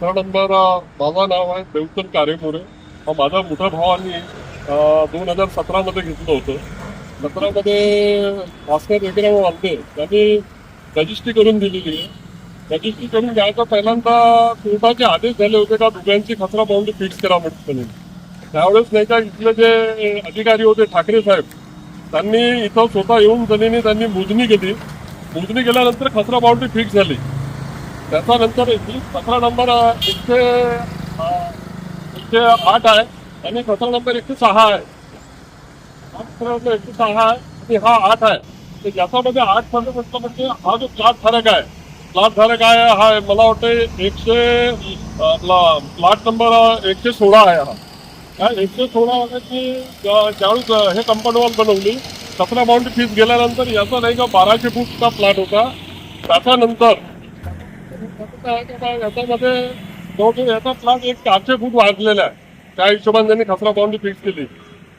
कचरा नंबर माझं नाव आहे देवचंद कारेमोरे. हा माझा मोठा भावानी 2017 मध्ये घेतलं होतं. 17 मध्ये भास्कर विक्रम वालते त्यांनी रजिस्ट्री करून दिलेली आहे. रजिस्ट्री करून द्यायचा पहिल्यांदा कोर्टाचे आदेश झाले होते का दुकानची कचरा बाउंड्री फिक्स करा म्हणून. त्यावेळेस नाही का इथले जे अधिकारी होते ठाकरे साहेब त्यांनी इथं स्वतः येऊन त्यांनी मोजणी केली. मोजणी केल्यानंतर कचरा बाउंड्री फिक्स झाली. त्याच्यानंतर कचरा नंबर 108 आहे आणि कचरा नंबर 106 आहे. 106 आहे आणि हा 8 आहे. तर याच्यामध्ये 8 मध्ये म्हटलं म्हणजे हा जो प्लॉट धारक आहे हा मला वाटतं प्लॉट नंबर 116 आहे. हा 116 मध्ये ज्यावेळेस हे कंपाऊंड वॉल बनवली कचरा बाउंड्री फिक्स गेल्यानंतर याचा नाही का 1200 फूटचा प्लॉट होता. त्याच्यानंतर याच्यामध्ये जवळजवळ याचा प्लॉट 400 फूट वाढलेला आहे. त्या हिशोबाने त्यांनी कचरा बाउंड्री फिक्स केली.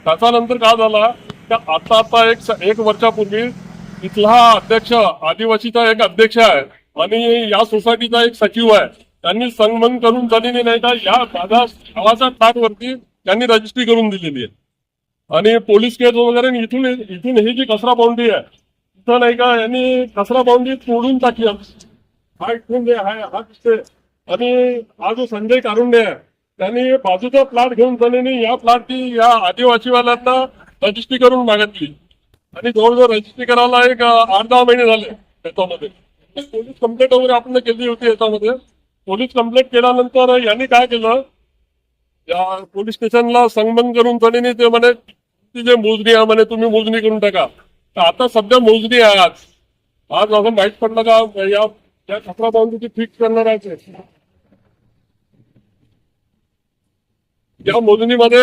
त्याच्यानंतर काय झाला तर आता एक वर्षापूर्वी इथला अध्यक्ष आदिवासीचा एक अध्यक्ष आहे आणि या सोसायटीचा एक सचिव आहे. त्यांनी संगमन करून झालेली नाही का या माझ्या गावाच्या प्लॉटवरती त्यांनी रजिस्ट्री करून दिलेली आहे. आणि पोलीस केस वगैरे इथून ही जी कचरा बाउंड्री आहे इथं नाही का यांनी कचरा बाउंड्री तोडून टाकली. हा इथून जे आहे हा दिसते. आणि हा जो संजय कारुंडे आहे त्यांनी बाजूचा प्लॉट घेऊन त्यांनी या प्लॉटची या आदिवासीवाल्यांना रजिस्ट्री करून मागितली. आणि जवळजवळ रजिस्ट्री करायला 8-10 महिने झाले. त्याच्यामध्ये पोलीस कंप्लेंट वगैरे आपण केली होती. याच्यामध्ये पोलीस कंप्लेंट केल्यानंतर यांनी काय केलं या पोलीस स्टेशनला संगमन करून त्यांनी ते म्हणे जे मोजणी आहे म्हणे तुम्ही मोजणी करून टाका. तर आता सध्या मोजणी आहे. आज असं माहीत पडलं का या कचरा बाउंड्री फिक्स करणार आहे. या मोजणीमध्ये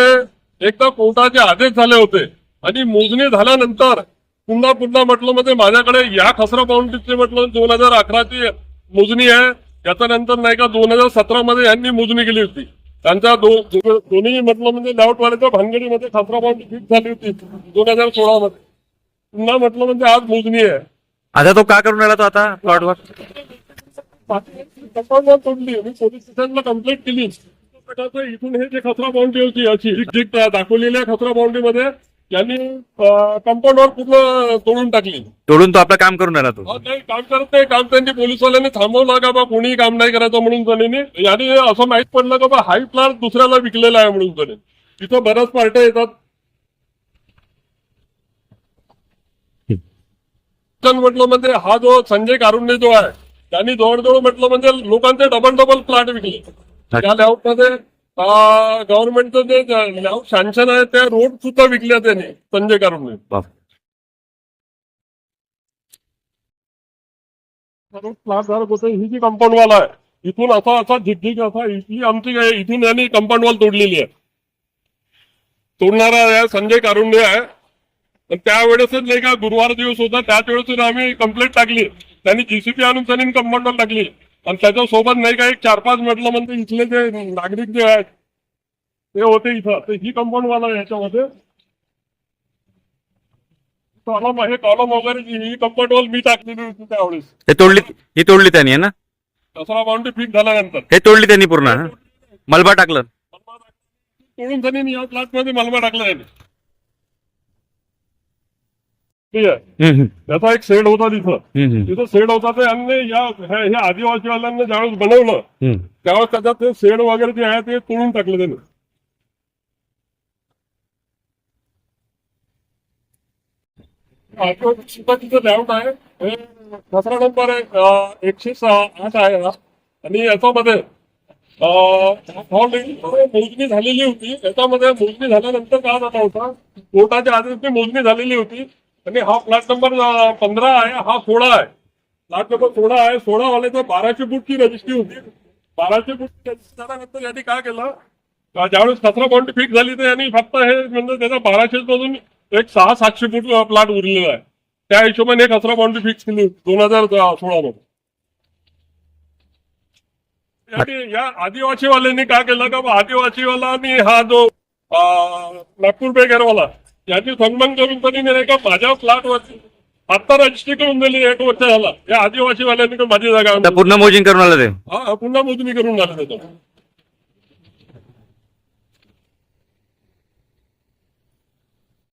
एकदा कोर्टाचे आदेश झाले होते आणि मोजणी झाल्यानंतर पुन्हा म्हटलं म्हणजे माझ्याकडे या कचरा बाउंड्रीचे म्हटलं 2011ची मोजणी आहे. त्याच्यानंतर नाही का 2017 मध्ये यांनी मोजणी केली होती. त्यांच्या दोन्ही म्हटलं म्हणजे लेआउटवाल्याच्या भानगडीमध्ये कचरा बाउंड्री फिक्स झाली होती 2016 मध्ये. पुन्हा म्हटलं म्हणजे आज मोजणी आहे. आता तो का करून राहिला तो आता प्लॉटवर तोडली. मी पोलीस स्टेशनला कंप्लेंट केली. इथून हे जे कचरा बाउंड्री होती अशी दाखवलेल्या कचरा बाउंड्री मध्ये यांनी कंपाऊंड वॉल पूर्ण तोडून टाकली. तोडून तो आपलं काम करून राहिला तो काम करत नाही. काम त्यांनी पोलिसवाल्यांनी थांबवलं का बा कोणीही काम नाही करायचं म्हणून त्यांनी. यांनी असं माहित पडलं का बा हाई प्लॉट दुसऱ्याला विकलेला आहे म्हणून त्यांनी. तिथं बऱ्याच पार्ट्या येतात. म्हटलं म्हणजे हा जो संजय कारुंडे जो आहे त्यांनी जवळजवळ म्हटलं म्हणजे लोकांचे डबल प्लॉट विकले. त्या लेआउट मध्ये गव्हर्नमेंटचं जे लेआउट सँक्शन आहे त्या रोड सुद्धा विकल्या त्यांनी संजय कारुंडे. प्लॉट धारक होते. ही जी कंपाऊंड वॉल आहे इथून असा झिकझिक असा इथली आमची इथून यांनी कंपाऊंड वॉल तोडलेली आहे. तोडणारा संजय कारुंडे आहे. त्यावेळेसच नाही का गुरुवार दिवस होता त्याच वेळेस आम्ही कंप्लेंट टाकली. त्यांनी जीसीपी आणून त्यांनी कंपाऊंड वॉल टाकली. आणि त्याच्यासोबत नाही का 4-5 म्हटलं म्हणजे इथले जे नागरिक जे आहेत ते होते इथं. तर ही कंपाऊंड वॉल आहे. याच्यामध्ये कॉलम आहे. कॉलम वगैरे ही कंपाऊंड वॉल मी टाकलेली होती त्यावेळेस. ही तोडली त्यांनी ना कचरा बाउंड्री फिक्स झाल्यानंतर हे तोडली त्यांनी पूर्ण मलबा टाकलं. तोडून त्यांनी या प्लॉट मध्ये मलबा टाकला त्यांनी. ठीक आहे. त्याचा एक शेड होता तिथं शेड होता. ते हे आदिवासीवाल्यांना ज्यावेळेस बनवलं त्यावेळेस त्याच्यात ते शेड वगैरे जे आहे ते तोडून टाकलं त्यांनी. तिथं लेआउट आहे. हे कचरा नंबर 108 आहे. आणि याच्यामध्ये मोजणी झालेली होती. याच्यामध्ये मोजणी झाल्यानंतर काय झाला होता कोर्टाच्या आदेशाने मोजणी झालेली होती. आणि हा प्लॉट नंबर 15 आहे. हा 16 आहे. प्लॉट नंबर 16 आहे. 16 वाल्याचा 1200 फूटची रजिस्ट्री होती. 1200 फूट रजिस्ट्री झाल्यानंतर यांनी काय केलं ज्यावेळेस कचरा बाउंड्री फिक्स झाली तर यांनी फक्त हे म्हणजे त्याच्या 1200 मधून एक 600-700 फूट प्लॉट उरलेला आहे. त्या हिशोबाने कचरा बाउंड्री फिक्स केली 2016 मध्ये. या आदिवासीवाल्यांनी काय केलं का आदिवासीवाल्यांनी हा जो नागपूर बेगरवाला यांची सन्मान करून त्यांनी नाही का माझ्या प्लॉटवरती आता रजिस्ट्री करून दिली 1 वर्ष झाला. या आदिवासीवाल्यांनी माझी जागा आता पुन्हा मोजिंग करून आलं ते हा पुन्हा मोजणी करून झालं त्याच्यात.